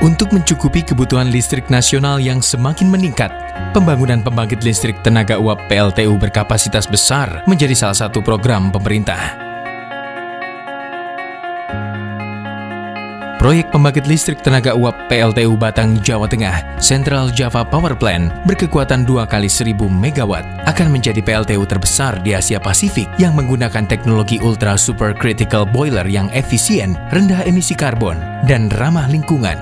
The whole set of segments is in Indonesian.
Untuk mencukupi kebutuhan listrik nasional yang semakin meningkat, pembangunan pembangkit listrik tenaga uap PLTU berkapasitas besar menjadi salah satu program pemerintah. Proyek pembangkit listrik tenaga uap PLTU Batang, Jawa Tengah, Central Java Power Plant, berkekuatan 2 kali 1000 MW, akan menjadi PLTU terbesar di Asia Pasifik yang menggunakan teknologi Ultra Supercritical Boiler yang efisien, rendah emisi karbon, dan ramah lingkungan.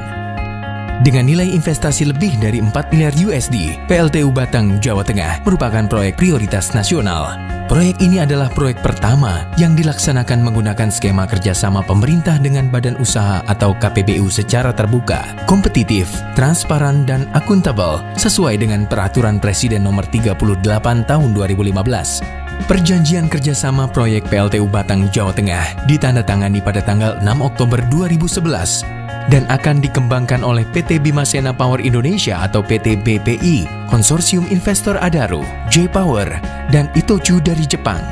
Dengan nilai investasi lebih dari 4 miliar USD, PLTU Batang, Jawa Tengah merupakan proyek prioritas nasional. Proyek ini adalah proyek pertama yang dilaksanakan menggunakan skema kerjasama pemerintah dengan badan usaha atau KPBU secara terbuka, kompetitif, transparan, dan akuntabel sesuai dengan Peraturan Presiden Nomor 38 Tahun 2015. Perjanjian kerjasama proyek PLTU Batang, Jawa Tengah ditandatangani pada tanggal 6 Oktober 2011 dan akan dikembangkan oleh PT Bimasena Power Indonesia atau PT BPI, Konsorsium Investor Adaro, J-Power, dan Itochu dari Jepang.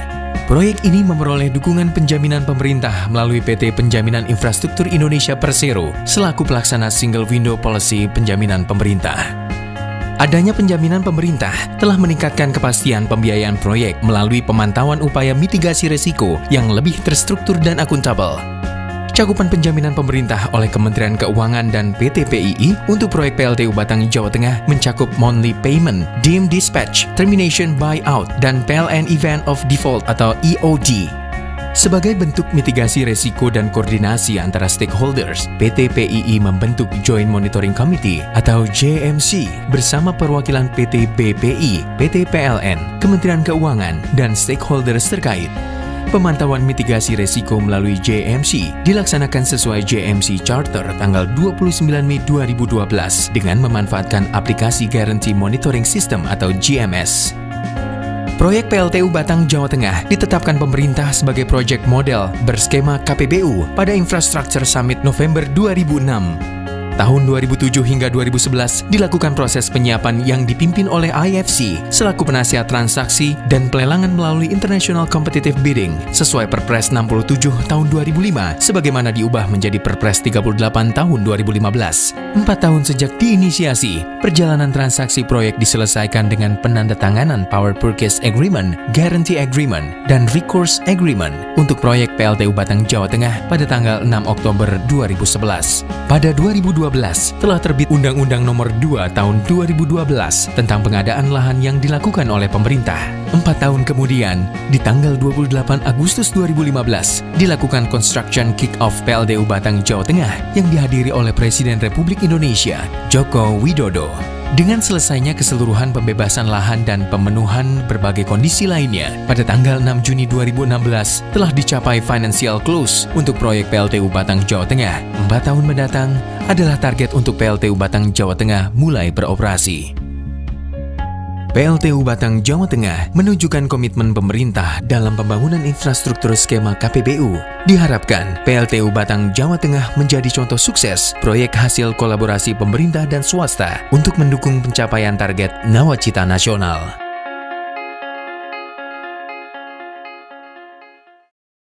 Proyek ini memperoleh dukungan penjaminan pemerintah melalui PT Penjaminan Infrastruktur Indonesia Persero selaku pelaksana Single Window Policy penjaminan pemerintah. Adanya penjaminan pemerintah telah meningkatkan kepastian pembiayaan proyek melalui pemantauan upaya mitigasi risiko yang lebih terstruktur dan akuntabel. Cakupan penjaminan pemerintah oleh Kementerian Keuangan dan PT PII untuk proyek PLTU Batang, Jawa Tengah mencakup monthly payment, deemed dispatch, termination buyout, dan PLN event of default atau EOD. Sebagai bentuk mitigasi risiko dan koordinasi antara stakeholders, PT PII membentuk Joint Monitoring Committee atau JMC bersama perwakilan PT BPI, PT PLN, Kementerian Keuangan, dan stakeholders terkait. Pemantauan mitigasi risiko melalui JMC dilaksanakan sesuai JMC Charter tanggal 29 Mei 2012 dengan memanfaatkan aplikasi Guarantee Monitoring System atau GMS. Proyek PLTU Batang, Jawa Tengah ditetapkan pemerintah sebagai proyek model berskema KPBU pada Infrastructure Summit November 2006. Tahun 2007 hingga 2011 dilakukan proses penyiapan yang dipimpin oleh IFC selaku penasihat transaksi dan pelelangan melalui International Competitive Bidding sesuai Perpres 67 tahun 2005 sebagaimana diubah menjadi Perpres 38 tahun 2015. 4 tahun sejak diinisiasi, perjalanan transaksi proyek diselesaikan dengan penandatanganan Power Purchase Agreement, Guarantee Agreement, dan Recourse Agreement untuk proyek PLTU Batang, Jawa Tengah pada tanggal 6 Oktober 2011. Pada 2012 telah terbit Undang-Undang Nomor 2 Tahun 2012 tentang pengadaan lahan yang dilakukan oleh pemerintah. 4 tahun kemudian, di tanggal 28 Agustus 2015, dilakukan Construction Kick-Off PLTU Batang, Jawa Tengah yang dihadiri oleh Presiden Republik Indonesia, Joko Widodo. Dengan selesainya keseluruhan pembebasan lahan dan pemenuhan berbagai kondisi lainnya, pada tanggal 6 Juni 2016 telah dicapai financial close untuk proyek PLTU Batang, Jawa Tengah. 4 tahun mendatang adalah target untuk PLTU Batang, Jawa Tengah mulai beroperasi. PLTU Batang, Jawa Tengah menunjukkan komitmen pemerintah dalam pembangunan infrastruktur skema KPBU. Diharapkan PLTU Batang, Jawa Tengah menjadi contoh sukses proyek hasil kolaborasi pemerintah dan swasta untuk mendukung pencapaian target nawacita nasional.